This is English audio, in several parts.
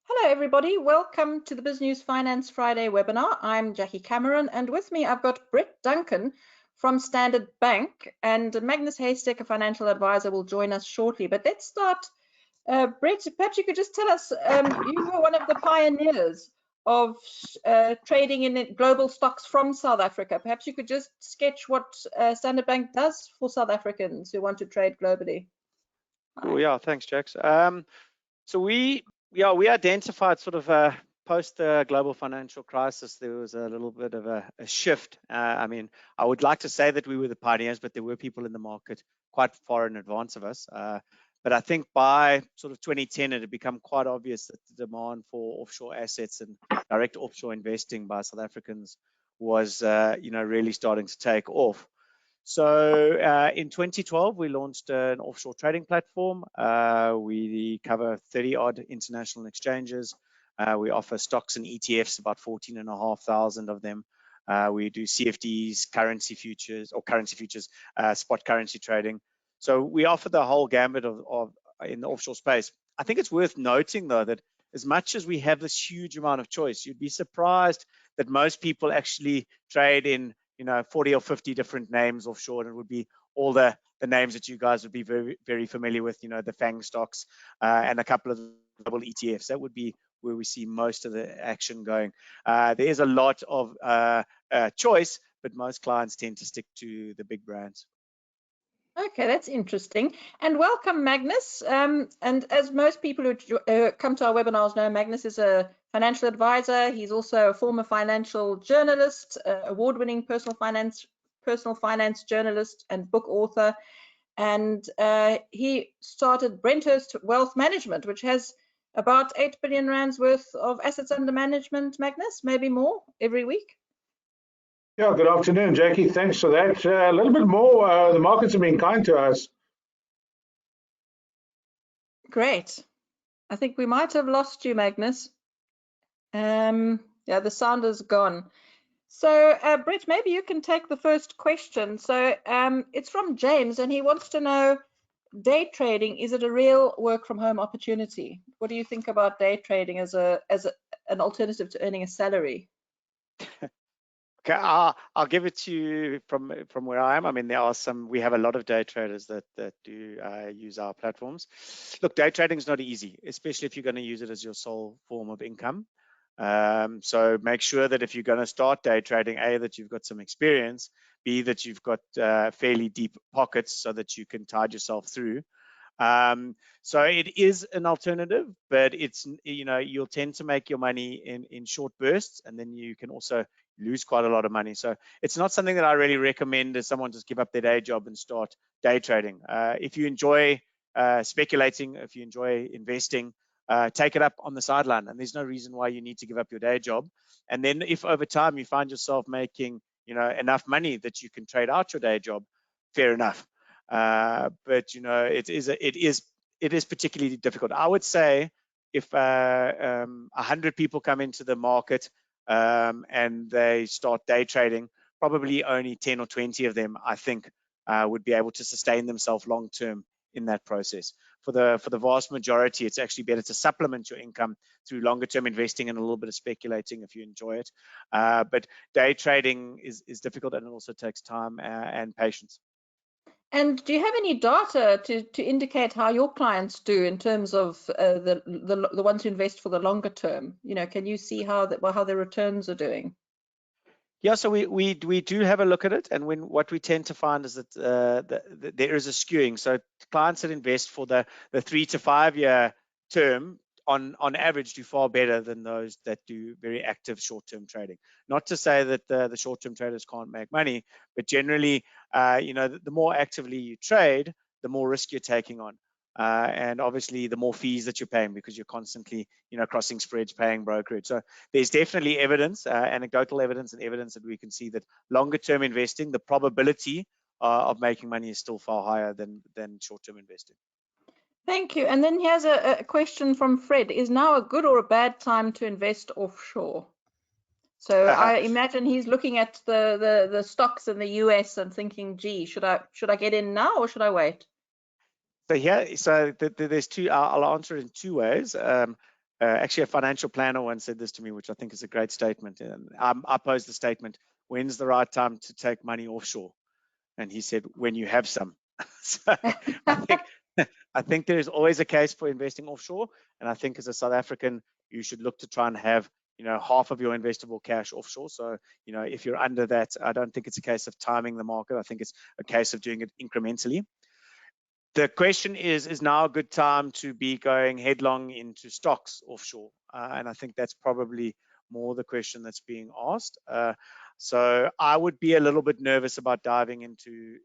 Hello everybody, welcome to the BizNews Finance Friday webinar. I'm Jackie Cameron and with me I've got Brett Duncan from Standard Bank and Magnus Heystek, a financial advisor, will join us shortly. But let's start, Brett, perhaps you could just tell us, you were one of the pioneers of trading in global stocks from South Africa. Perhaps you could just sketch what Standard Bank does for South Africans who want to trade globally. Cool, yeah, thanks, Jax. So we identified sort of post the global financial crisis, there was a little bit of a shift. I mean, I would like to say that we were the pioneers, but there were people in the market quite far in advance of us. But I think by sort of 2010, it had become quite obvious that the demand for offshore assets and direct offshore investing by South Africans was, really starting to take off. So in 2012, we launched an offshore trading platform. We cover 30-odd international exchanges. We offer stocks and ETFs, about 14,500 of them. We do CFDs, currency futures, spot currency trading. So we offer the whole gambit of in the offshore space. I think it's worth noting, though, that as much as we have this huge amount of choice, you'd be surprised that most people actually trade in 40 or 50 different names offshore, and it would be all the names that you guys would be very, very familiar with, the FANG stocks and a couple of global ETFs. That would be where we see most of the action going. There is a lot of choice, but most clients tend to stick to the big brands. Okay, that's interesting. And welcome, Magnus. And as most people who come to our webinars know, Magnus is a financial advisor. He's also a former financial journalist, award-winning personal finance journalist and book author. And he started Brenthurst Wealth Management, which has about 8 billion rands worth of assets under management, Magnus, maybe more every week. Yeah, good afternoon, Jackie. Thanks for that. A little bit more. The markets have been kind to us. Great. I think we might have lost you, Magnus. Yeah, the sound is gone. So, Brett, maybe you can take the first question. So it's from James, and he wants to know, day trading, is it a real work from home opportunity? What do you think about day trading as an alternative to earning a salary? Okay, I'll give it to you from where I am. I mean, we have a lot of day traders that do use our platforms. Look, day trading is not easy, especially if you're going to use it as your sole form of income. So make sure that if you're going to start day trading, A, that you've got some experience, B, that you've got fairly deep pockets so that you can tide yourself through. So it is an alternative, but it's, you'll tend to make your money in short bursts, and then you can also lose quite a lot of money. So it's not something that I really recommend as someone just give up their day job and start day trading. If you enjoy speculating, if you enjoy investing, take it up on the sideline, and there's no reason why you need to give up your day job. And then if over time you find yourself making enough money that you can trade out your day job, fair enough. But it is particularly difficult. I would say if 100 people come into the market and they start day trading, probably only 10 or 20 of them, I think, would be able to sustain themselves long term in that process. For the vast majority, it's actually better to supplement your income through longer term investing and a little bit of speculating if you enjoy it. But day trading is difficult, and it also takes time and patience. And do you have any data to indicate how your clients do in terms of the ones who invest for the longer term? Can you see how their returns are doing? Yeah, so we do have a look at it, and what we tend to find is that there is a skewing. So clients that invest for the 3 to 5 year term, on average, do far better than those that do very active short-term trading. Not to say that the short-term traders can't make money, but generally, the more actively you trade, the more risk you're taking on. And obviously the more fees that you're paying because you're constantly, crossing spreads, paying brokerage. So there's definitely evidence, anecdotal evidence and evidence that we can see that longer term investing, the probability of making money is still far higher than short-term investing. Thank you. And then here's a question from Fred. Is now a good or a bad time to invest offshore? So I imagine he's looking at the stocks in the US and thinking, gee, should I get in now or should I wait? So there's two. I'll answer it in two ways. actually a financial planner once said this to me, which I think is a great statement. And I posed the statement, when's the right time to take money offshore? And he said, when you have some. So I think there is always a case for investing offshore. And I think as a South African, you should look to try and have, half of your investable cash offshore. So, if you're under that, I don't think it's a case of timing the market. I think it's a case of doing it incrementally. The question is now a good time to be going headlong into stocks offshore? And I think that's probably more the question that's being asked. So I would be a little bit nervous about diving into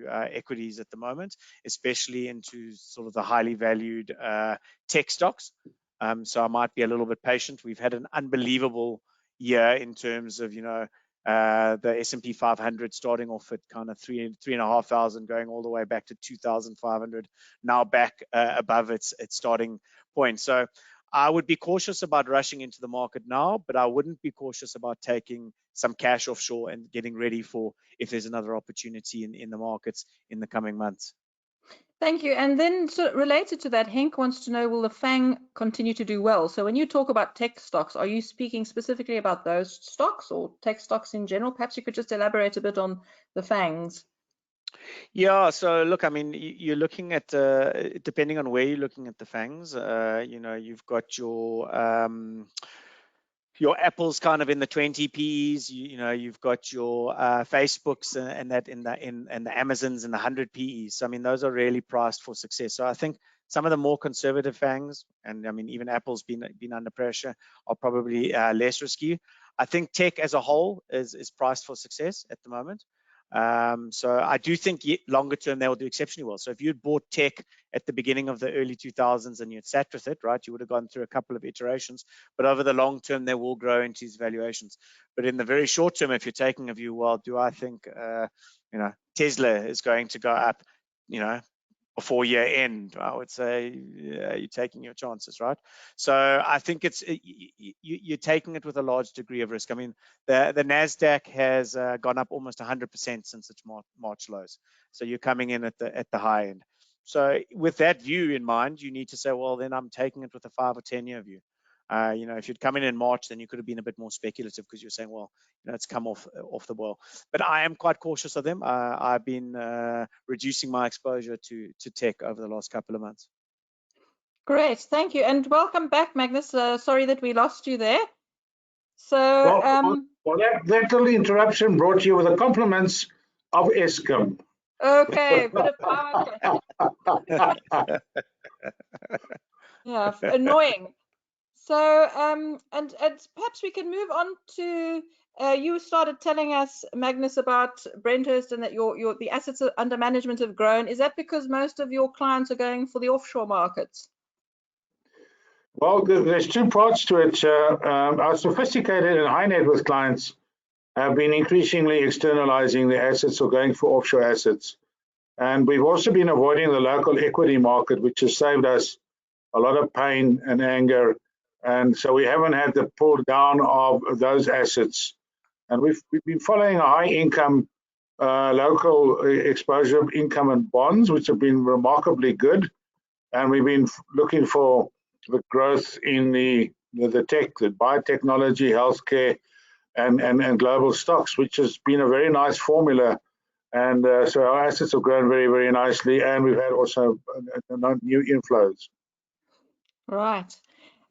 equities at the moment, especially into sort of the highly valued tech stocks. So I might be a little bit patient. We've had an unbelievable year in terms of, the S&P 500 starting off at kind of 3,500, going all the way back to 2,500, now back above its starting point. So I would be cautious about rushing into the market now, but I wouldn't be cautious about taking some cash offshore and getting ready for if there's another opportunity in the markets in the coming months. Thank you. And then related to that, Henk wants to know, will the FANG continue to do well? So when you talk about tech stocks, are you speaking specifically about those stocks or tech stocks in general? Perhaps you could just elaborate a bit on the FANGs. Yeah, so look, I mean, you're looking at, depending on where you're looking at the FANGs, you've got your Apple's kind of in the 20 Ps, you've got your Facebooks and the Amazons in the 100 Ps. So I mean, those are really priced for success. So I think some of the more conservative FANGs, and I mean, even Apple's been under pressure, are probably less risky. I think tech as a whole is priced for success at the moment. So I do think longer term they will do exceptionally well. So if you'd bought tech at the beginning of the early 2000s and you'd sat with it, right, you would have gone through a couple of iterations, but over the long term they will grow into these valuations. But in the very short term, if you're taking a view, well, do I think Tesla is going to go up, before year end? I would say you're taking your chances, right? So I think you're taking it with a large degree of risk. I mean, the Nasdaq has gone up almost 100% since its March lows. So you're coming in at the high end. So with that view in mind, you need to say, well, then I'm taking it with a 5 or 10 year view. If you'd come in March, then you could have been a bit more speculative because you're saying, well, it's come off the boil. But I am quite cautious of them. I've been reducing my exposure to tech over the last couple of months. Great, thank you, and welcome back, Magnus. Sorry that we lost you there. So, well, that little interruption brought you with the compliments of Eskom. Okay, bit of power. Yeah, annoying. So, and perhaps we can move on to, you started telling us, Magnus, about Brenthurst and that the assets under management have grown. Is that because most of your clients are going for the offshore markets? Well, there's two parts to it. Our sophisticated and high net worth clients have been increasingly externalizing their assets or going for offshore assets. And we've also been avoiding the local equity market, which has saved us a lot of pain and anger. And so we haven't had the pull down of those assets. And we've been following a high income, local exposure income and bonds, which have been remarkably good. And we've been looking for the growth in the tech, the biotechnology, healthcare, and global stocks, which has been a very nice formula. And so our assets have grown very, very nicely. And we've had also new inflows. Right.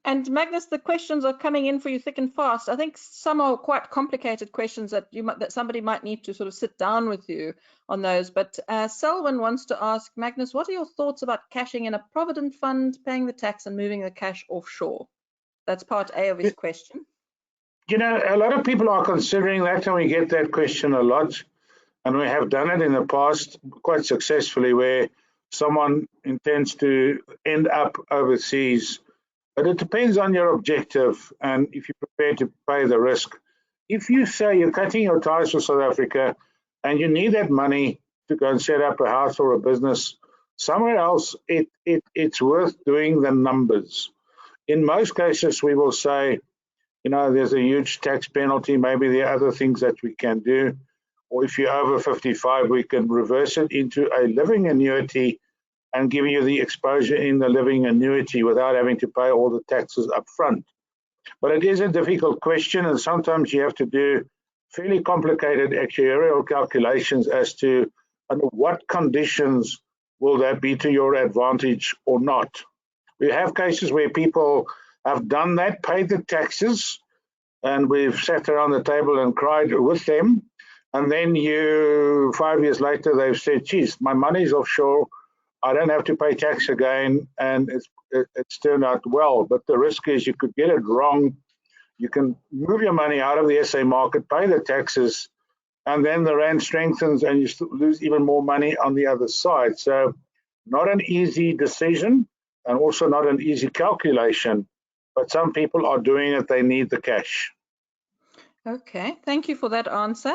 And Magnus, the questions are coming in for you thick and fast. I think some are quite complicated questions that somebody might need to sort of sit down with you on those. But Selwyn wants to ask, Magnus, what are your thoughts about cashing in a provident fund, paying the tax and moving the cash offshore? That's part A of his question. A lot of people are considering that, and we get that question a lot. And we have done it in the past quite successfully, where someone intends to end up overseas. But it depends on your objective and if you're prepared to pay the risk. If you say you're cutting your ties with South Africa and you need that money to go and set up a house or a business somewhere else, it's worth doing the numbers. In most cases, we will say, there's a huge tax penalty. Maybe there are other things that we can do. Or if you're over 55, we can reverse it into a living annuity and giving you the exposure in the living annuity without having to pay all the taxes up front. But it is a difficult question, and sometimes you have to do fairly complicated actuarial calculations as to under what conditions will that be to your advantage or not. We have cases where people have done that, paid the taxes, and we've sat around the table and cried with them. And then 5 years later, they've said, geez, my money's offshore. I don't have to pay tax again, and it's turned out well. But the risk is you could get it wrong. You can move your money out of the SA market, pay the taxes, and then the rand strengthens and you lose even more money on the other side. So not an easy decision and also not an easy calculation, but some people are doing it. They need the cash. Okay, thank you for that answer.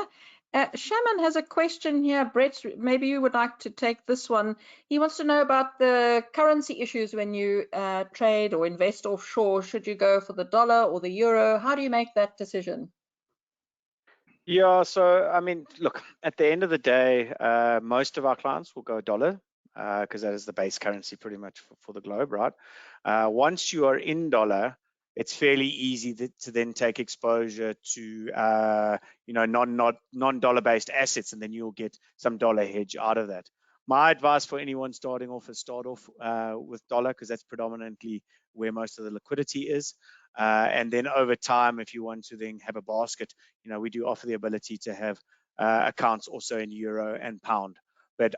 Shaman has a question here. Brett, maybe you would like to take this one. He wants to know about the currency issues when you trade or invest offshore. Should you go for the dollar or the euro? How do you make that decision? Yeah, so I mean, look, at the end of the day, most of our clients will go dollar because that is the base currency pretty much for the globe, right? Once you are in dollar, it's fairly easy to then take exposure to non-dollar based assets, and then you'll get some dollar hedge out of that. My advice for anyone starting off is start off with dollar because that's predominantly where most of the liquidity is. And then over time, if you want to then have a basket, we do offer the ability to have accounts also in euro and pound. But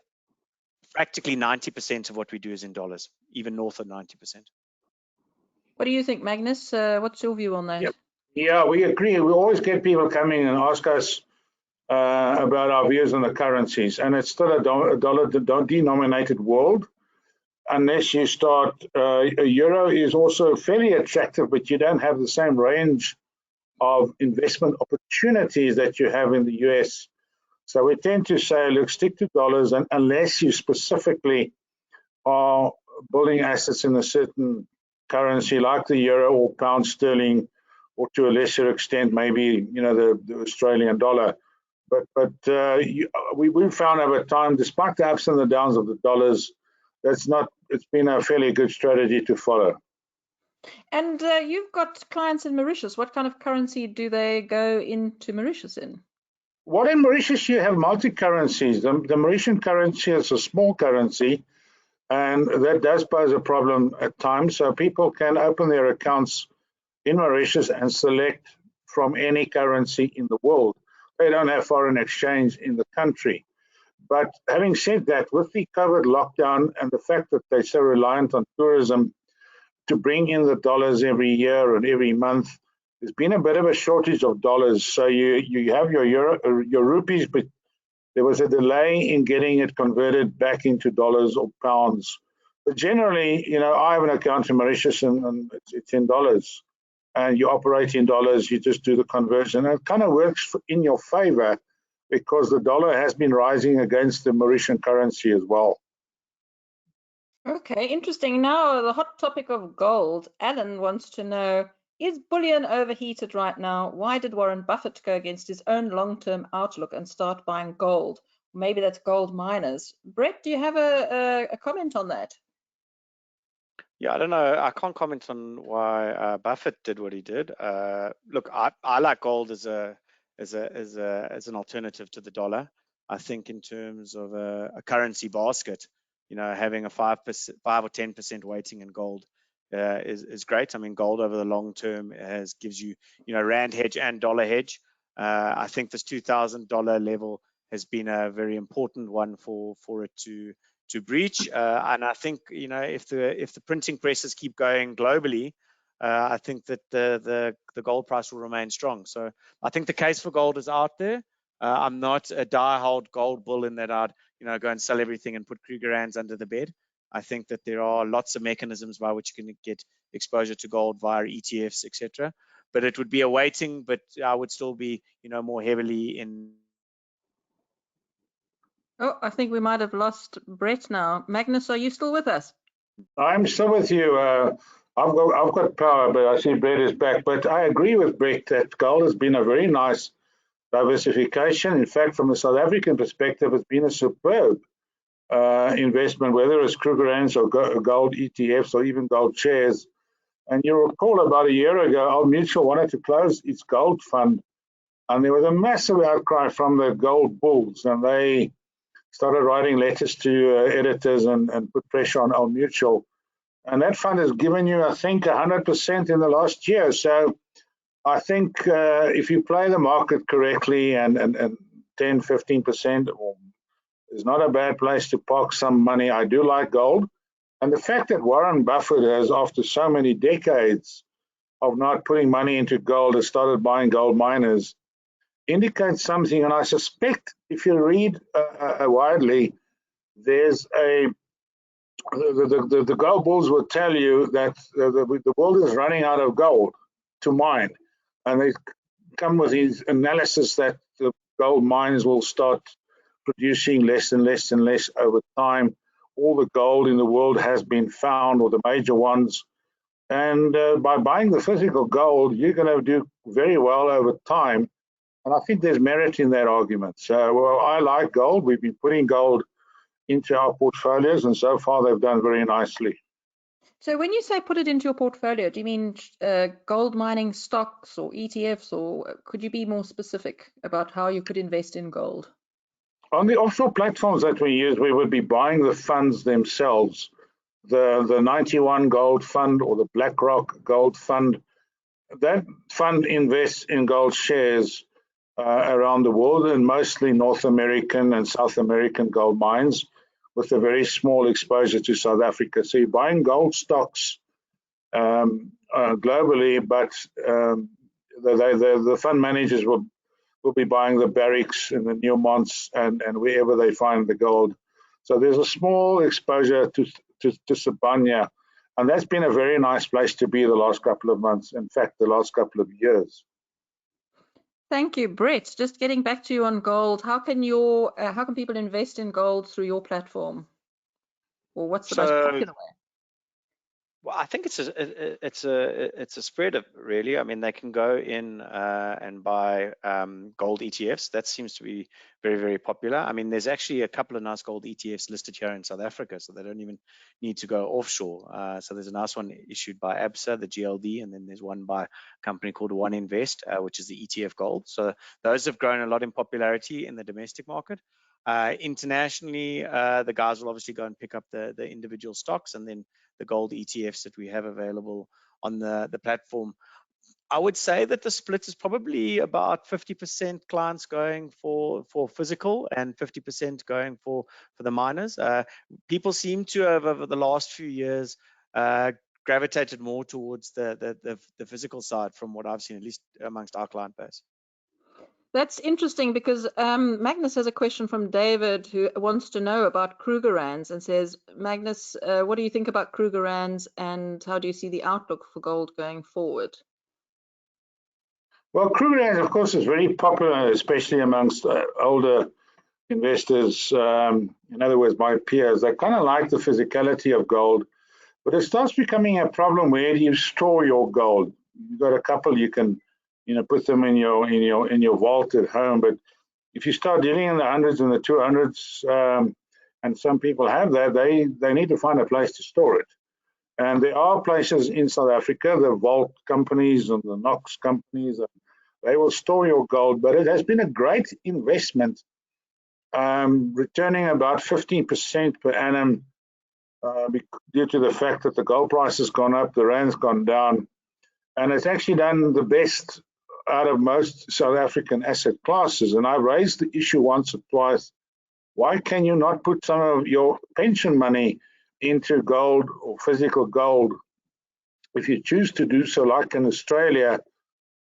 practically 90% of what we do is in dollars, even north of 90%. What do you think, Magnus? What's your view on that? Yep. Yeah, we agree. We always get people coming and ask us about our views on the currencies, and it's still a dollar-denominated world. Unless you start, a euro is also fairly attractive, but you don't have the same range of investment opportunities that you have in the US. So we tend to say, look, stick to dollars, and unless you specifically are building assets in a certain currency like the euro or pound sterling, or to a lesser extent, maybe the Australian dollar. But we found over time, despite the ups and the downs of the dollars, it's been a fairly good strategy to follow. And you've got clients in Mauritius. What kind of currency do they go into Mauritius in? Well, in Mauritius, you have multi-currencies. The Mauritian currency is a small currency, and that does pose a problem at times. So people can open their accounts in Mauritius and select from any currency in the world. They don't have foreign exchange in the country. But having said that, with the COVID lockdown and the fact that they're so reliant on tourism to bring in the dollars every year and every month, there's been a bit of a shortage of dollars. So you have your rupees, but there was a delay in getting it converted back into dollars or pounds. But generally, I have an account in Mauritius and it's in dollars, and you operate in dollars, you just do the conversion. And it kind of works in your favor because the dollar has been rising against the Mauritian currency as well. Okay, interesting. Now, the hot topic of gold. Alan wants to know, is bullion overheated right now? Why did Warren Buffett go against his own long-term outlook and start buying gold? Maybe that's gold miners. Brett, do you have a comment on that? Yeah, I don't know. I can't comment on why Buffett did what he did. Look, I like gold as an alternative to the dollar. I think in terms of a currency basket, having a 5 or 10% weighting in gold is great. I mean, gold over the long term gives you, rand hedge and dollar hedge. I think this $2,000 level has been a very important one for it to breach. And I think, if the printing presses keep going globally, I think that the gold price will remain strong. So I think the case for gold is out there. I'm not a diehard gold bull in that I'd go and sell everything and put Krugerrands under the bed. I think that there are lots of mechanisms by which you can get exposure to gold via ETFs, etc. But it would be a waiting, but I would still be more heavily in. Oh, I think we might have lost Brett now. Magnus, are you still with us? I'm still with you. I've got power, but I see Brett is back. But I agree with Brett that gold has been a very nice diversification. In fact, from a South African perspective, it's been a superb investment, whether it's Krugerrands or gold ETFs or even gold shares. And you recall about a year ago, Old Mutual wanted to close its gold fund, and there was a massive outcry from the gold bulls, and they started writing letters to editors and put pressure on Old Mutual. And that fund has given you, I think, 100% in the last year. So I think if you play the market correctly and 10, 15% is not a bad place to park some money. I do like gold. And the fact that Warren Buffett has, after so many decades of not putting money into gold, has started buying gold miners indicates something. And I suspect if you read widely, there's the gold bulls will tell you that the world is running out of gold to mine. And they come with these analysis that the gold mines will start producing less and less and less over time. All the gold in the world has been found, or the major ones. And by buying the physical gold, you're going to do very well over time. And I think there's merit in that argument. So, well, I like gold. We've been putting gold into our portfolios, and so far they've done very nicely. So when you say put it into your portfolio, do you mean gold mining stocks or ETFs, or could you be more specific about how you could invest in gold? On the offshore platforms that we use, we would be buying the funds themselves. The 91 Gold Fund or the BlackRock Gold Fund, that fund invests in gold shares around the world, and mostly North American and South American gold mines, with a very small exposure to South Africa. So you're buying gold stocks globally, but the fund managers will be buying the Barricks and the Newmonts and wherever they find the gold. So there's a small exposure to Sibanye, and that's been a very nice place to be the last couple of months. In fact, the last couple of years. Thank you, Brett. Just getting back to you on gold, how can people invest in gold through your platform, or what's the most popular way? Well, I think it's a spread of, really. I mean, they can go in and buy gold ETFs. That seems to be very, very popular. I mean, there's actually a couple of nice gold ETFs listed here in South Africa, so they don't even need to go offshore. So there's a nice one issued by ABSA, the GLD, and then there's one by a company called One Invest, which is the ETF gold. So those have grown a lot in popularity in the domestic market. Internationally, the guys will obviously go and pick up the individual stocks and then the gold ETFs that we have available on the platform. I would say that the split is probably about 50% clients going for physical and 50% going for the miners. People seem to have, over the last few years, gravitated more towards the physical side, from what I've seen, at least amongst our client base. That's interesting, because Magnus has a question from David, who wants to know about Krugerrands, and says, Magnus, what do you think about Krugerrands, and how do you see the outlook for gold going forward? Well, Krugerrands, of course, is very popular, especially amongst older investors. In other words, my peers. They kind of like the physicality of gold, but it starts becoming a problem. Where do you store your gold? You've got a couple you can, put them in your vault at home. But if you start dealing in the hundreds and the 200s, and some people have that, they need to find a place to store it. And there are places in South Africa, the vault companies and the Knox companies, they will store your gold. But it has been a great investment, returning about 15% per annum due to the fact that the gold price has gone up, the rand's gone down, and it's actually done the best out of most South African asset classes. And I've raised the issue once or twice. Why can you not put some of your pension money into gold or physical gold if you choose to do so, like in Australia?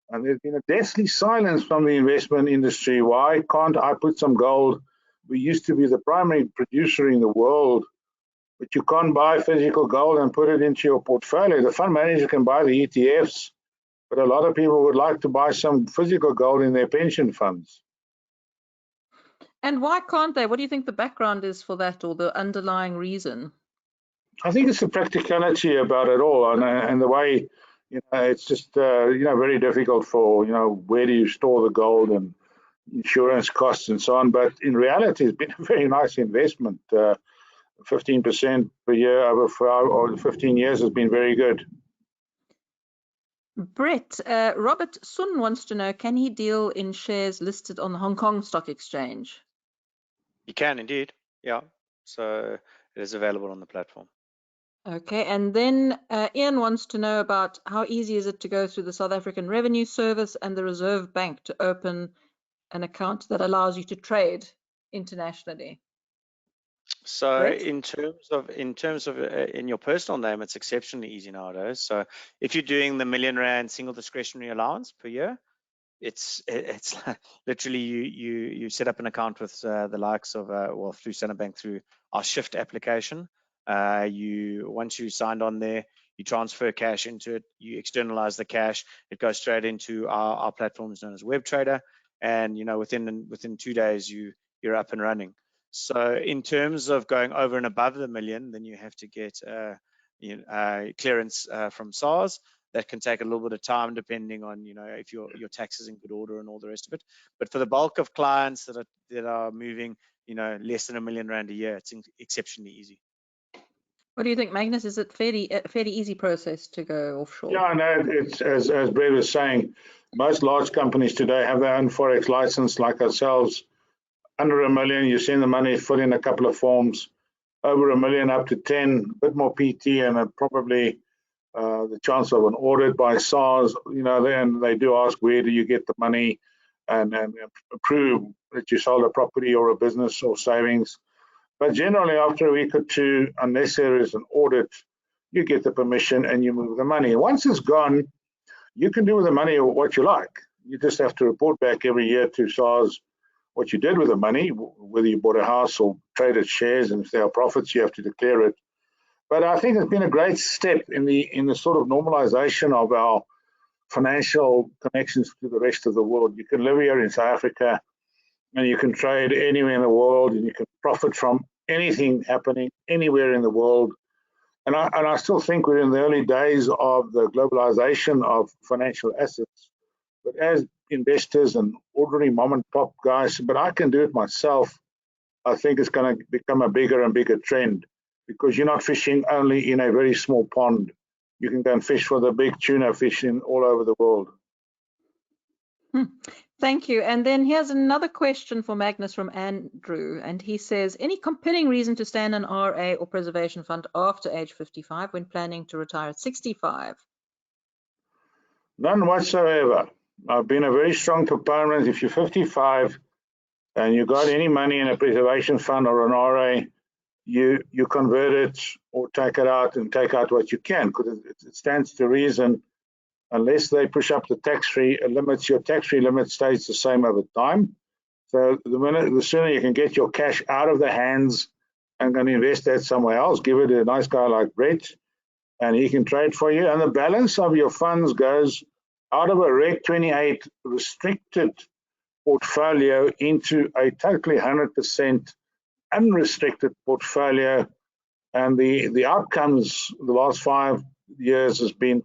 And there's been a deathly silence from the investment industry. Why can't I put some gold? We used to be the primary producer in the world, but you can't buy physical gold and put it into your portfolio. The fund manager can buy the ETFs, but a lot of people would like to buy some physical gold in their pension funds. And why can't they? What do you think the background is for that, or the underlying reason? I think it's the practicality about it all, and the way, it's just, very difficult for, where do you store the gold and insurance costs and so on. But in reality, it's been a very nice investment. 15% per year over 5 or 15 years has been very good. Brett, Robert Sun wants to know, can he deal in shares listed on the Hong Kong Stock Exchange? You can indeed, yeah. So it is available on the platform. Okay, and then Ian wants to know about how easy is it to go through the South African Revenue Service and the Reserve Bank to open an account that allows you to trade internationally? So Brett? in terms of in your personal name, it's exceptionally easy nowadays. So if you're doing the R1 million single discretionary allowance per year, it's literally you set up an account with the likes of well, through Standard Bank through our Shift application. Once you signed on there, you transfer cash into it, you externalize the cash, it goes straight into our platforms known as WebTrader, and within 2 days you're up and running. So in terms of going over and above the million, then you have to get clearance from SARS. That can take a little bit of time depending on if your tax is in good order and all the rest of it. But for the bulk of clients that are moving less than R1 million a year, it's exceptionally easy. What do you think, Magnus? Is it a fairly easy process to go offshore? Yeah, no, it's as Brett was saying, most large companies today have their own Forex license like ourselves. Under $1 million, you send the money, fill in a couple of forms. Over $1 million up to 10, a bit more PT and probably the chance of an audit by SARS, then they do ask, where do you get the money, and prove that you sold a property or a business or savings. But generally, after a week or two, unless there is an audit, you get the permission and you move the money. Once it's gone, you can do with the money what you like. You just have to report back every year to SARS what you did with the money, whether you bought a house or traded shares, and if there are profits, you have to declare it. But I think it's been a great step in the sort of normalization of our financial connections to the rest of the world. You can live here in South Africa and you can trade anywhere in the world, and you can profit from anything happening anywhere in the world. And I still think we're in the early days of the globalization of financial assets. But as investors and ordinary mom and pop guys, but I can do it myself, I think it's going to become a bigger and bigger trend, because you're not fishing only in a very small pond. You can go and fish for the big tuna fish all over the world. Thank you. And then here's another question for Magnus from Andrew. And he says, any compelling reason to stay in an RA or preservation fund after age 55 when planning to retire at 65? None whatsoever. I've been a very strong proponent. If you're 55 and you got any money in a preservation fund or an RA, you convert it or take it out and take out what you can, because it stands to reason, unless they push up the tax-free limits, your tax-free limit stays the same over time. So the sooner you can get your cash out of the hands and can invest that somewhere else, give it a nice guy like Brett, and he can trade for you. And the balance of your funds goes out of a Reg 28 restricted portfolio into a totally 100% unrestricted portfolio. And the outcomes the last 5 years has been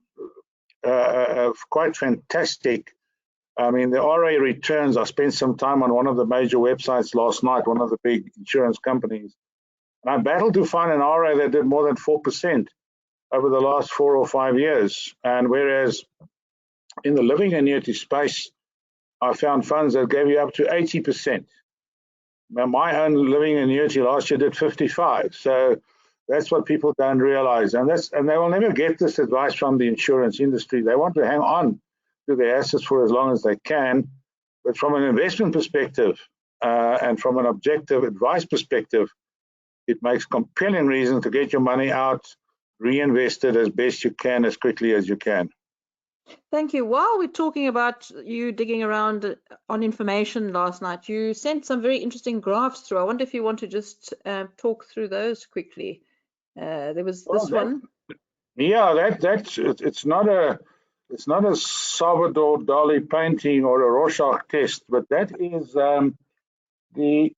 quite fantastic. I mean, the RA returns, I spent some time on one of the major websites last night, one of the big insurance companies, and I battled to find an RA that did more than 4% over the last 4 or 5 years. And whereas in the living annuity space, I found funds that gave you up to 80%. Now, my own living annuity last year did 55. So that's what people don't realize. And they will never get this advice from the insurance industry. They want to hang on to their assets for as long as they can. But from an investment perspective and from an objective advice perspective, it makes compelling reason to get your money out, reinvest it as best you can, as quickly as you can. Thank you. While we're talking about you digging around on information last night, you sent some very interesting graphs through. I wonder if you want to just talk through those quickly. There was this one. Yeah, it's not a Salvador Dali painting or a Rorschach test, but that is the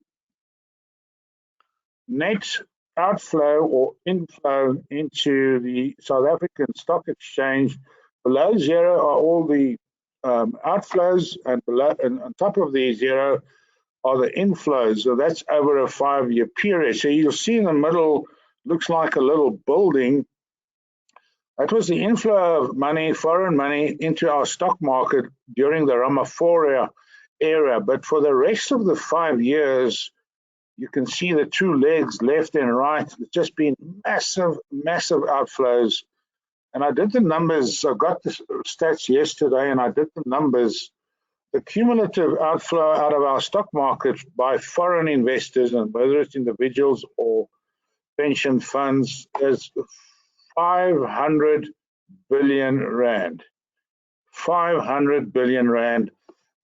net outflow or inflow into the South African Stock Exchange. Below zero are all the outflows, and on top of the zero are the inflows. So that's over a 5-year period. So you'll see in the middle, looks like a little building. That was the inflow of money, foreign money, into our stock market during the Ramaphosa era. But for the rest of the 5 years, you can see the two legs, left and right. It's just been massive, massive outflows. And I did the numbers. I got the stats yesterday, and I did the numbers. The cumulative outflow out of our stock market by foreign investors, and whether it's individuals or pension funds, is 500 billion rand. 500 billion rand.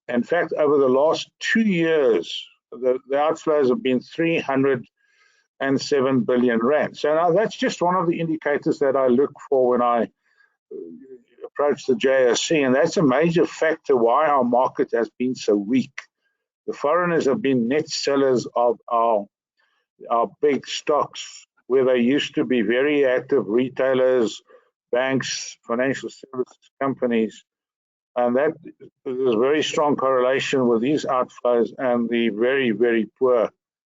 In fact, over the last 2 years, the outflows have been 307 billion rand. So now that's just one of the indicators that I look for when I approach the JSE, and that's a major factor why our market has been so weak. The foreigners have been net sellers of our big stocks, where they used to be very active retailers, banks, financial services companies, and that is a very strong correlation with these outflows and the very, very poor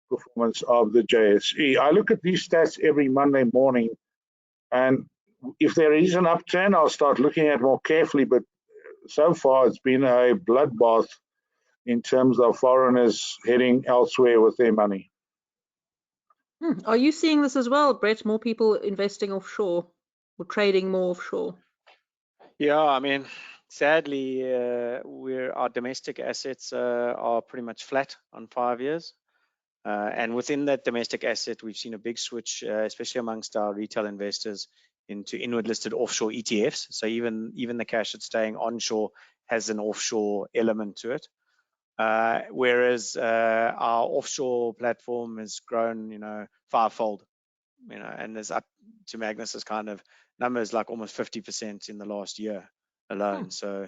performance of the JSE. I look at these stats every Monday morning, and if there is an upturn, I'll start looking at more carefully, but so far it's been a bloodbath in terms of foreigners heading elsewhere with their money. Are you seeing this as well, Brett? More people investing offshore or trading more offshore? Yeah, I mean, sadly, our domestic assets are pretty much flat on 5 years. And within that domestic asset, we've seen a big switch, especially amongst our retail investors, into inward listed offshore ETFs. So even the cash that's staying onshore has an offshore element to it. Whereas our offshore platform has grown, fivefold, and there's up to Magnus's kind of numbers, like almost 50% in the last year alone. So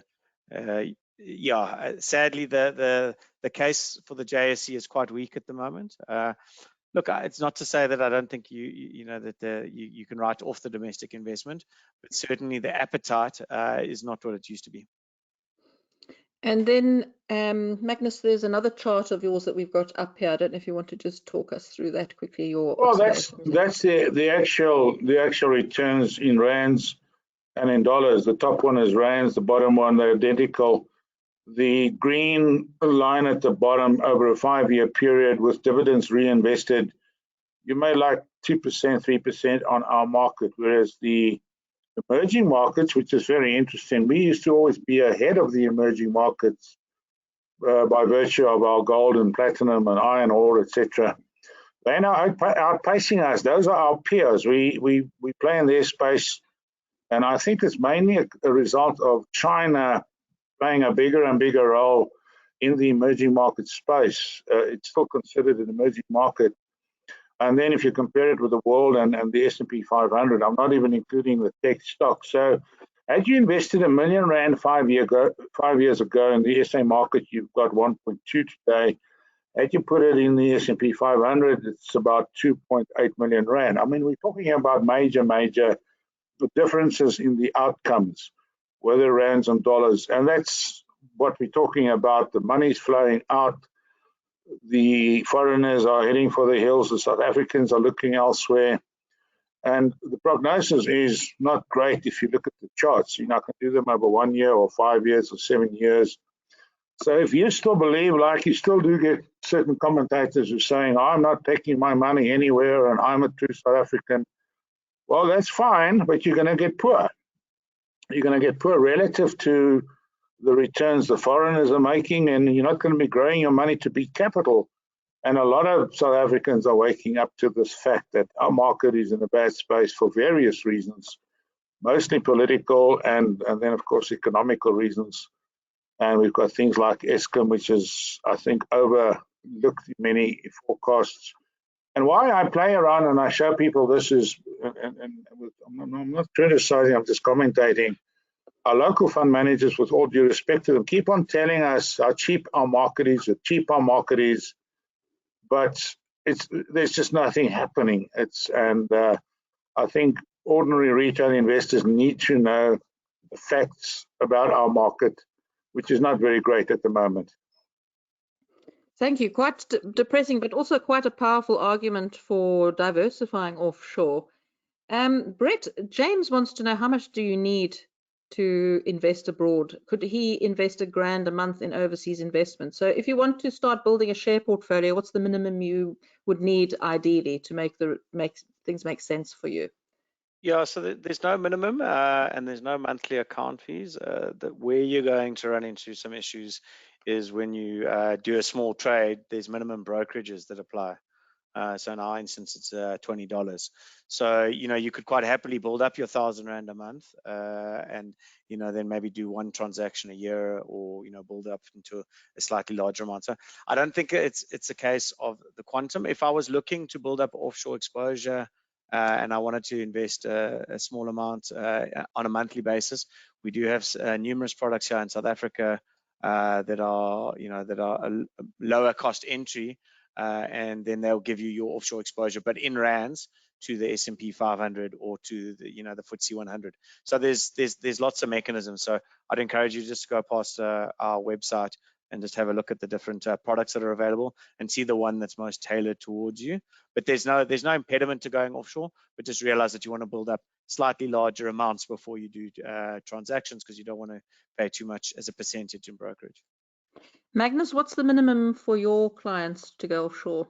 yeah, sadly, the case for the JSE is quite weak at the moment. Look, it's not to say that I don't think you can write off the domestic investment, but certainly the appetite is not what it used to be. And then, Magnus, there's another chart of yours that we've got up here. I don't know if you want to just talk us through that quickly. Well, that's the actual returns in rands and in dollars. The top one is rands, the bottom one, they're identical. The green line at the bottom over a 5-year period with dividends reinvested, you made like 2%, 3% on our market, whereas the emerging markets, which is very interesting, we used to always be ahead of the emerging markets by virtue of our gold and platinum and iron ore, etc. They're now outpacing us. Those are our peers. We play in their space, and I think it's mainly a result of China playing a bigger and bigger role in the emerging market space. It's still considered an emerging market. And then if you compare it with the world and the S&P 500, I'm not even including the tech stocks. So had you invested R1 million 5 years ago in the SA market, you've got 1.2 today. Had you put it in the S&P 500, it's about 2.8 million rand. I mean, we're talking about major differences in the outcomes, whether rands and dollars. And that's what we're talking about. The money's flowing out. The foreigners are heading for the hills. The South Africans are looking elsewhere. And the prognosis is not great if you look at the charts. I can do them over 1 year or 5 years or 7 years. So if you still believe, like you still do get certain commentators who are saying, I'm not taking my money anywhere and I'm a true South African, well, that's fine, but you're going to get poor. You're going to get poor relative to the returns the foreigners are making, and you're not going to be growing your money to beat capital. And a lot of South Africans are waking up to this fact that our market is in a bad space for various reasons, mostly political and then, of course, economical reasons. And we've got things like Eskom, which is, I think, overlooked in many forecasts. And why I play around and I show people this is, and I'm not criticizing, I'm just commentating. Our local fund managers, with all due respect to them, keep on telling us how cheap our market is, but there's just nothing happening. I think ordinary retail investors need to know the facts about our market, which is not very great at the moment. Thank you. Quite depressing, but also quite a powerful argument for diversifying offshore. Brett, James wants to know, how much do you need to invest abroad? Could he invest $1,000 a month in overseas investments? So if you want to start building a share portfolio, what's the minimum you would need ideally to make things make sense for you? Yeah, so there's no minimum and there's no monthly account fees. Where you're going to run into some issues is when you do a small trade, there's minimum brokerages that apply. So in our instance, it's $20. So, you could quite happily build up your R1,000 a month and, then maybe do one transaction a year or, build up into a slightly larger amount. So I don't think it's a case of the quantum. If I was looking to build up offshore exposure and I wanted to invest a small amount on a monthly basis, we do have numerous products here in South Africa that are a lower cost entry. And then they'll give you your offshore exposure, but in rands to the S&P 500 or to the the FTSE 100. So there's lots of mechanisms. So I'd encourage you just to go past our website and just have a look at the different products that are available and see the one that's most tailored towards you. But there's no impediment to going offshore, but just realize that you want to build up slightly larger amounts before you do transactions, because you don't want to pay too much as a percentage in brokerage. Magnus, what's the minimum for your clients to go offshore?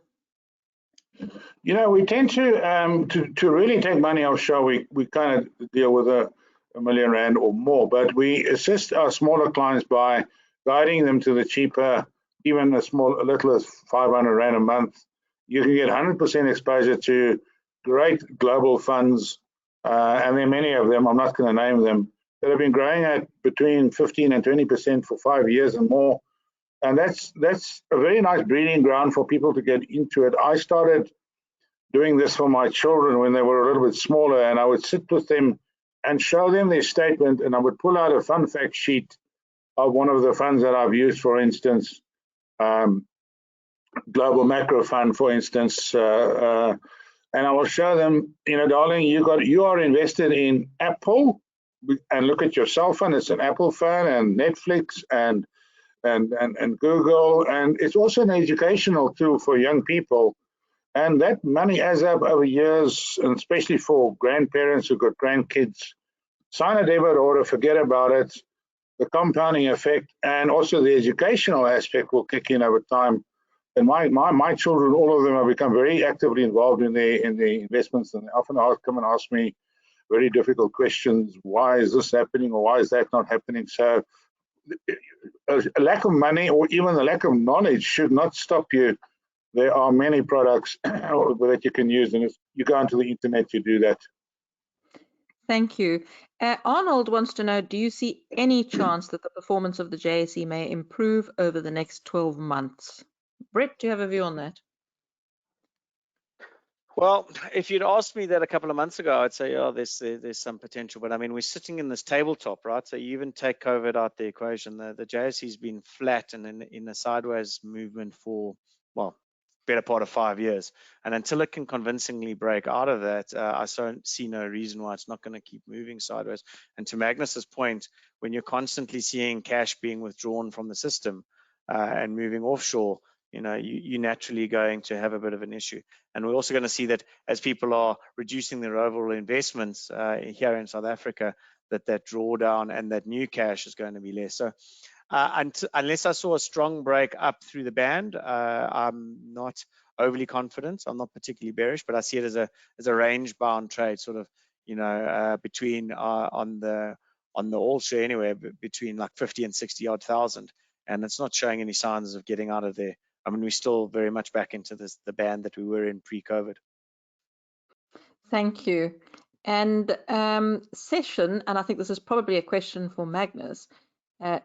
We tend to really take money offshore. We kind of deal with a million rand or more, but we assist our smaller clients by guiding them to the cheaper, even a little as 500 rand a month. You can get 100% exposure to great global funds, and there are many of them, I'm not going to name them, that have been growing at between 15 and 20% for 5 years and more. And that's a very nice breeding ground for people to get into it. I started doing this for my children when they were a little bit smaller, and I would sit with them and show them their statement, and I would pull out a fun fact sheet of one of the funds that I've used, for instance, Global Macro Fund, for instance, and I will show them, darling, you are invested in Apple, and look at your cell phone, it's an Apple phone, and Netflix, and Google, and it's also an educational tool for young people, and that money adds up over years, and especially for grandparents who've got grandkids. Sign a debit order, forget about it. The compounding effect and also the educational aspect will kick in over time. And my children, all of them, have become very actively involved in the investments, and they often come and ask me very difficult questions. Why is this happening, or why is that not happening? So a lack of money or even a lack of knowledge should not stop you. There are many products that you can use, and if you go onto the internet, you do that. Thank you. Arnold wants to know, do you see any chance that the performance of the JSE may improve over the next 12 months? Brett, do you have a view on that? Well, if you'd asked me that a couple of months ago, I'd say, oh, there's some potential. But I mean, we're sitting in this tabletop, right? So you even take COVID out the equation. The JSE's been flat and in a sideways movement for, well, better part of 5 years. And until it can convincingly break out of that, I see no reason why it's not going to keep moving sideways. And to Magnus's point, when you're constantly seeing cash being withdrawn from the system and moving offshore, you're naturally going to have a bit of an issue. And we're also going to see that as people are reducing their overall investments here in South Africa, that drawdown and that new cash is going to be less. So unless I saw a strong break up through the band, I'm not overly confident. I'm not particularly bearish, but I see it as a range bound trade, sort of, between on the all share anywhere between like 50 and 60 odd thousand. And it's not showing any signs of getting out of there. I mean, we're still very much back into the band that we were in pre-COVID. Thank you. And Session, and I think this is probably a question for Magnus,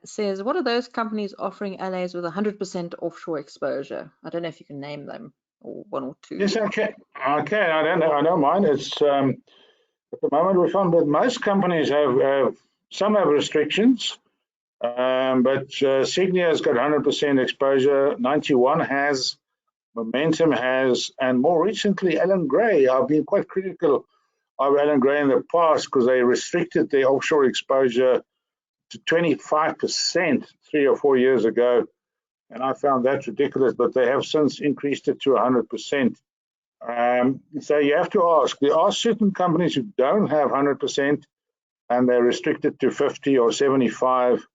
says, what are those companies offering LAs with 100% offshore exposure? I don't know if you can name them, or one or two. Yes, okay. I don't mind. It's at the moment we found that most companies have some have restrictions. But Signia has got 100% exposure, 91 has, Momentum has, and more recently, Allan Gray. I've been quite critical of Allan Gray in the past because they restricted their offshore exposure to 25% 3 or 4 years ago. and I found that ridiculous, but they have since increased it to 100%. So you have to ask, there are certain companies who don't have 100% and they're restricted to 50 or 75.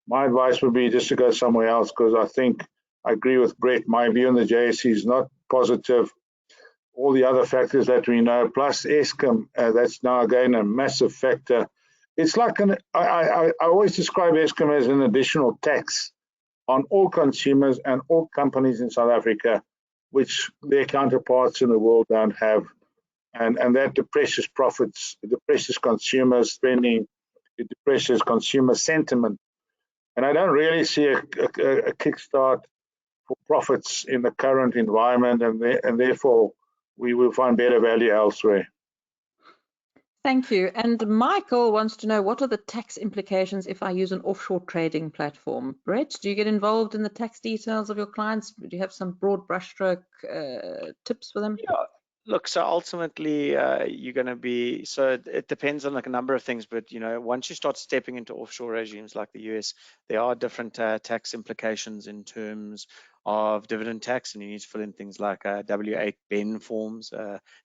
My advice would be just to go somewhere else, because I think I agree with Brett. My view on the JSE is not positive. All the other factors that we know, plus Eskom, that's now again a massive factor. It's like I always describe Eskom as an additional tax on all consumers and all companies in South Africa, which their counterparts in the world don't have. And that depresses profits, it depresses consumer spending, it depresses consumer sentiment. And I don't really see a kickstart for profits in the current environment, and therefore we will find better value elsewhere. Thank you. And Michael wants to know, what are the tax implications if I use an offshore trading platform? Brett, do you get involved in the tax details of your clients? Do you have some broad brushstroke tips for them? Yeah. Look, so ultimately, you're going to be, so it depends on like a number of things, but once you start stepping into offshore regimes like the US, there are different tax implications in terms of dividend tax, and you need to fill in things like W8 BEN forms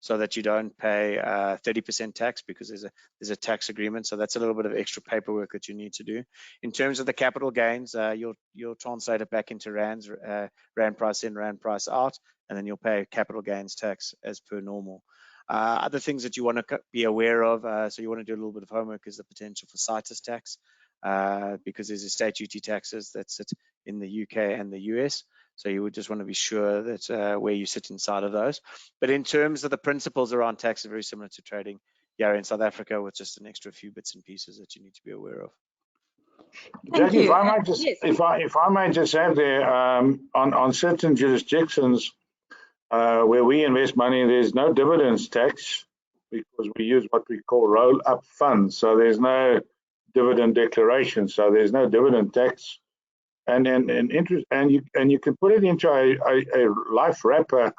so that you don't pay 30% tax, because there's a tax agreement. So that's a little bit of extra paperwork that you need to do. In terms of the capital gains, you'll translate it back into rands, rand price in, rand price out, and then you'll pay capital gains tax as per normal. Other things that you want to be aware of, so you want to do a little bit of homework, is the potential for CITES tax, because there's estate duty taxes that sit in the UK and the US. So you would just want to be sure that where you sit inside of those. But in terms of the principles around tax, are very similar to trading here in South Africa, with just an extra few bits and pieces that you need to be aware of. Jackie, if I might just, if I may just add there, on certain jurisdictions where we invest money, there's no dividends tax, because we use what we call roll-up funds. So there's no dividend declaration. So there's no dividend tax, and interest, and you can put it into a life wrapper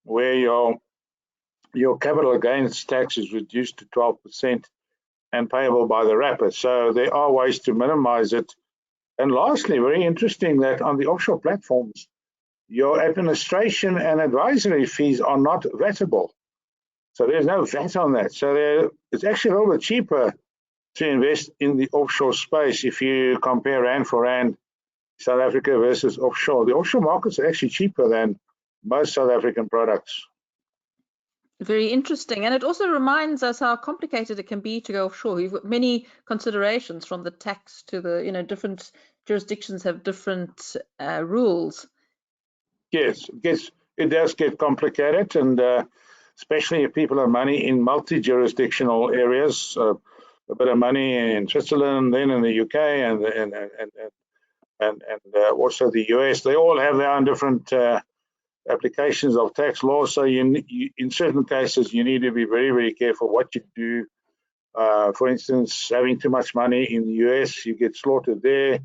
where your capital gains tax is reduced to 12% and payable by the wrapper. So there are ways to minimize it. And lastly, very interesting that on the offshore platforms, your administration and advisory fees are not VATable. So there's no VAT on that. So it's actually a little bit cheaper to invest in the offshore space if you compare rand for rand, South Africa versus offshore. The offshore markets are actually cheaper than most South African products. Very interesting. And it also reminds us how complicated it can be to go offshore. You've got many considerations, from the tax to the, different jurisdictions have different rules. Yes, it does get complicated, and especially if people have money in multi-jurisdictional areas, a bit of money in Switzerland, then in the UK, and also the US. They all have their own different applications of tax law. So in certain cases, you need to be very, very careful what you do. For instance, having too much money in the US, you get slaughtered there.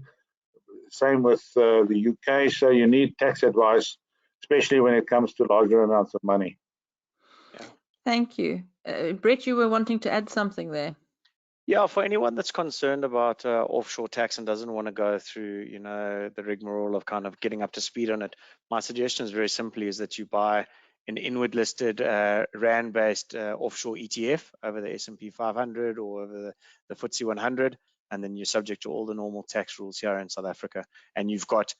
Same with the UK. So you need tax advice, especially when it comes to larger amounts of money. Yeah. Thank you. Brett, you were wanting to add something there. Yeah, for anyone that's concerned about offshore tax and doesn't want to go through, the rigmarole of kind of getting up to speed on it, my suggestion is very simply is that you buy an inward listed rand-based offshore ETF over the S&P 500 or over the FTSE 100, and then you're subject to all the normal tax rules here in South Africa, and you've got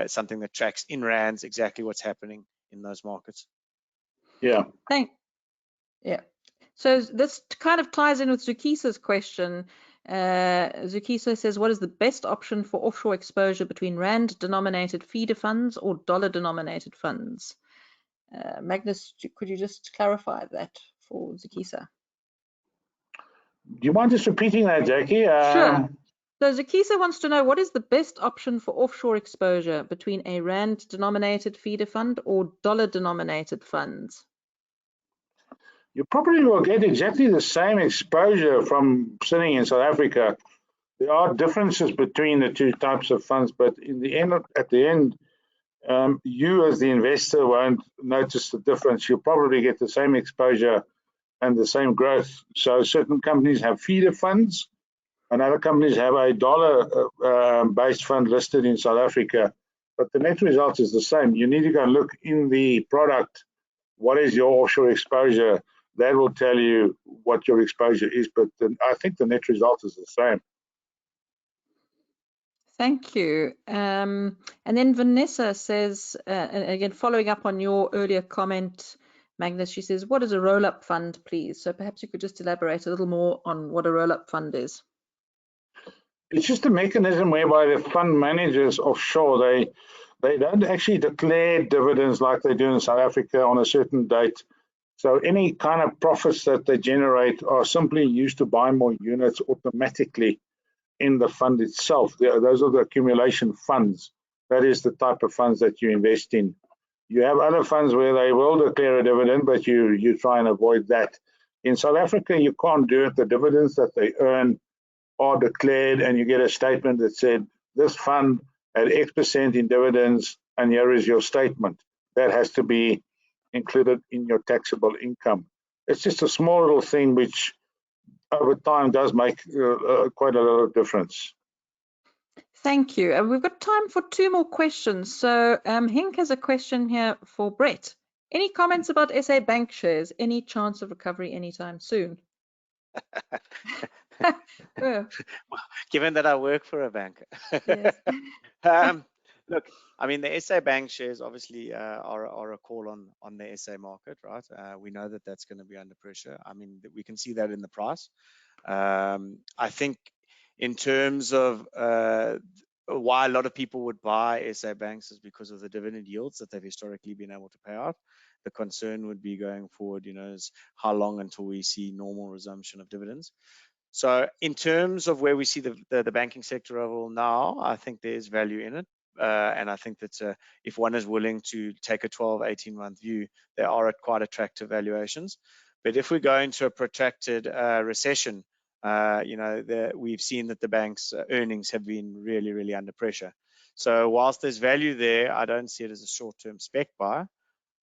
something that tracks in rands exactly what's happening in those markets. Yeah. Yeah. So this kind of ties in with Zukisa's question. Zukisa says, what is the best option for offshore exposure between rand-denominated feeder funds or dollar-denominated funds? Magnus, could you just clarify that for Zukisa? Do you mind just repeating that, Jackie? Sure. So Zukisa wants to know, what is the best option for offshore exposure between a rand-denominated feeder fund or dollar-denominated funds? You probably will get exactly the same exposure from sitting in South Africa. There are differences between the two types of funds, but in the end, you as the investor won't notice the difference. You'll probably get the same exposure and the same growth. So certain companies have feeder funds, and other companies have a dollar-based fund listed in South Africa. but the net result is the same. You need to go and look in the product, what is your offshore exposure? That will tell you what your exposure is, but I think the net result is the same. Thank you. And then Vanessa says, again, following up on your earlier comment, Magnus, she says, what is a Rollup fund, please? So perhaps you could just elaborate a little more on what a Rollup fund is. It's just a mechanism whereby the fund managers offshore, they don't actually declare dividends like they do in South Africa on a certain date. So any kind of profits that they generate are simply used to buy more units automatically in the fund itself. Those are the accumulation funds. That is the type of funds that you invest in. You have other funds where they will declare a dividend, but you try and avoid that. In South Africa, you can't do it. The dividends that they earn are declared, and you get a statement that said, this fund had X% in dividends, and here is your statement. That has to be included in your taxable income. It's just a small little thing which over time does make quite a lot of difference. Thank you. And we've got time for 2 more questions. So Henk has a question here for Brett. Any comments about SA Bank shares? Any chance of recovery anytime soon? Well, given that I work for a bank. Yes. Look, I mean, the SA Bank shares obviously are a call on the SA market, right? We know that that's going to be under pressure. I mean, we can see that in the price. I think in terms of why a lot of people would buy SA banks is because of the dividend yields that they've historically been able to pay out. The concern would be going forward, is how long until we see normal resumption of dividends. So in terms of where we see the banking sector overall now, I think there's value in it. And I think that if one is willing to take a 12, 18-month view, they are at quite attractive valuations. But if we go into a protracted recession, we've seen that the bank's earnings have been really, really under pressure. So whilst there's value there, I don't see it as a short-term spec buy.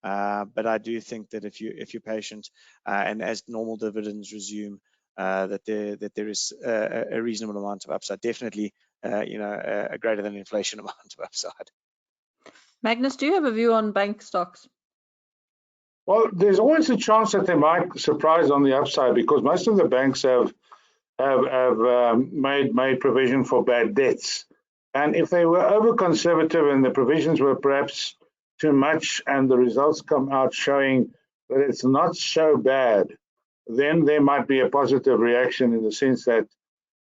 But I do think that if you're patient and as normal dividends resume, that there is a reasonable amount of upside. Definitely, a greater than inflation amount of upside. Magnus, do you have a view on bank stocks? Well, there's always a chance that they might surprise on the upside because most of the banks have made provision for bad debts. And if they were over conservative and the provisions were perhaps too much and the results come out showing that it's not so bad, then there might be a positive reaction in the sense that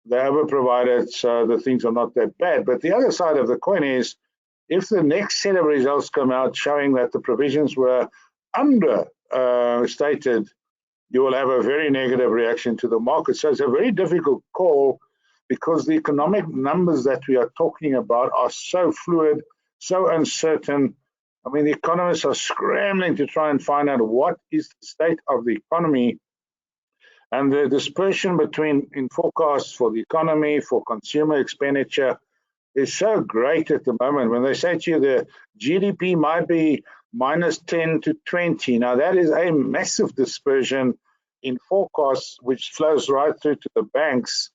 they over-provided, so the things are not that bad. But the other side of the coin is, if the next set of results come out showing that the provisions were understated, you will have a very negative reaction to the market. So it's a very difficult call because the economic numbers that we are talking about are so fluid, so uncertain. I mean, the economists are scrambling to try and find out what is the state of the economy. And the dispersion in forecasts for the economy, for consumer expenditure, is so great at the moment. When they say to you the GDP might be -10 to 20, now that is a massive dispersion in forecasts, which flows right through to the banks,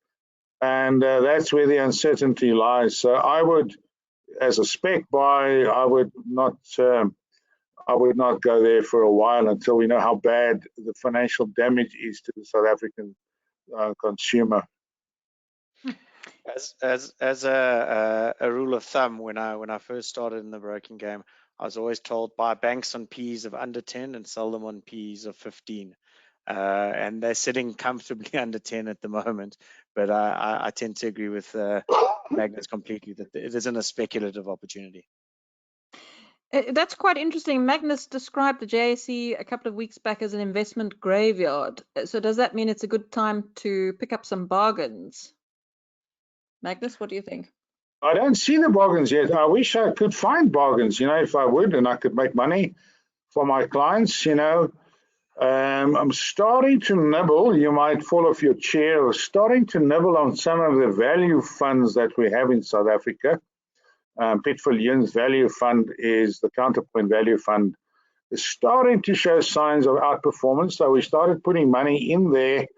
and that's where the uncertainty lies. So I would, as a spec buy, I would not go there for a while until we know how bad the financial damage is to the South African consumer. As a rule of thumb, when I first started in the broking game, I was always told buy banks on P's of under 10 and sell them on P's of 15. And they're sitting comfortably under 10 at the moment. But I tend to agree with Magnus completely that it isn't a speculative opportunity. That's quite interesting. Magnus described the JSE a couple of weeks back as an investment graveyard. So does that mean it's a good time to pick up some bargains? Magnus, what do you think? I don't see the bargains yet. I wish I could find bargains, if I would, and I could make money for my clients, I'm starting to nibble, you might fall off your chair, starting to nibble on some of the value funds that we have in South Africa. Piet Viljoen's value fund is the Counterpoint Value Fund, is starting to show signs of outperformance. So we started putting money in there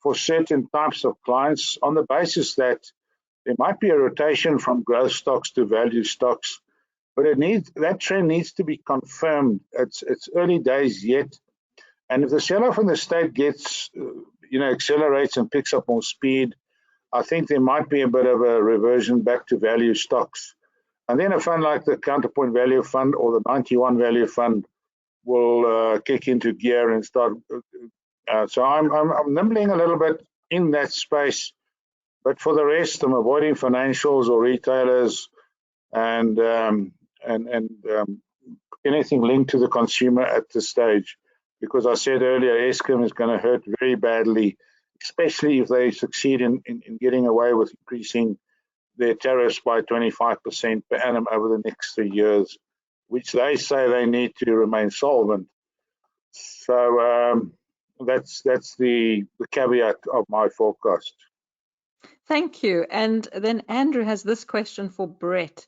for certain types of clients on the basis that there might be a rotation from growth stocks to value stocks. but that trend needs to be confirmed. It's early days yet, and if the sell-off in the state gets, accelerates and picks up more speed, I think there might be a bit of a reversion back to value stocks. And then a fund like the Counterpoint Value Fund or the 91 Value Fund will kick into gear and start. So I'm nibbling a little bit in that space, but for the rest, I'm avoiding financials or retailers and anything linked to the consumer at this stage, because I said earlier, Eskom is going to hurt very badly, especially if they succeed in getting away with increasing their tariffs by 25% per annum over the next 3 years, which they say they need to remain solvent. So that's the caveat of my forecast. Thank you. And then Andrew has this question for Brett.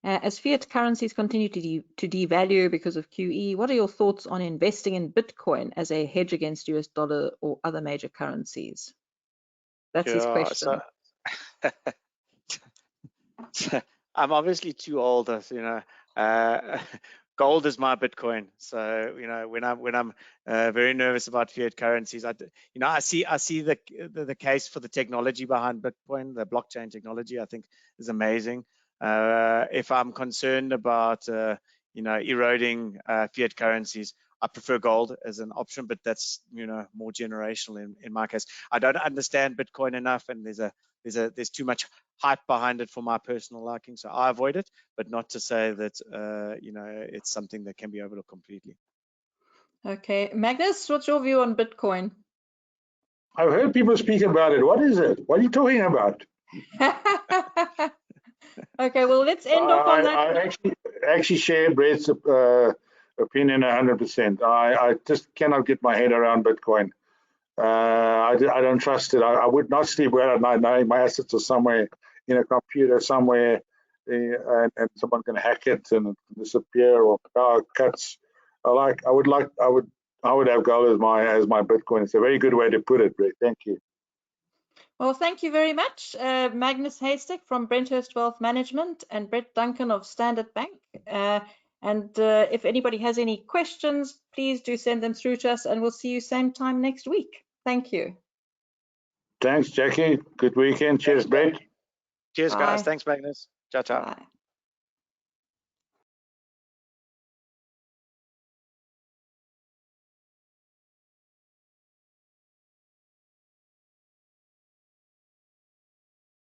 As fiat currencies continue to devalue because of QE, what are your thoughts on investing in Bitcoin as a hedge against US dollar or other major currencies? That's his question. So I'm obviously too old, gold is my Bitcoin. So when I'm very nervous about fiat currencies, I see the case for the technology behind Bitcoin, the blockchain technology. I think is amazing. If I'm concerned about eroding fiat currencies, I prefer gold as an option, but that's more generational in my case. I don't understand Bitcoin enough, and there's too much hype behind it for my personal liking, so I avoid it. But not to say that it's something that can be overlooked completely. Okay, Magnus, what's your view on Bitcoin? I've heard people speak about it. What is it? What are you talking about? Okay, well, let's end off on that. I actually share Brett's opinion 100%. I just cannot get my head around Bitcoin. I don't trust it. I would not sleep well at night knowing my assets are somewhere in a computer somewhere, and someone can hack it and disappear or power cuts. I would have gold as my Bitcoin. It's a very good way to put it, Brett. Thank you. Well, thank you very much, Magnus Heystek from Brenthurst Wealth Management and Brett Duncan of Standard Bank. And if anybody has any questions, please do send them through to us, and we'll see you same time next week. Thank you. Thanks, Jackie. Good weekend. Cheers, Brett. Cheers, Bye. guys. Thanks, Magnus. Ciao, ciao. Bye.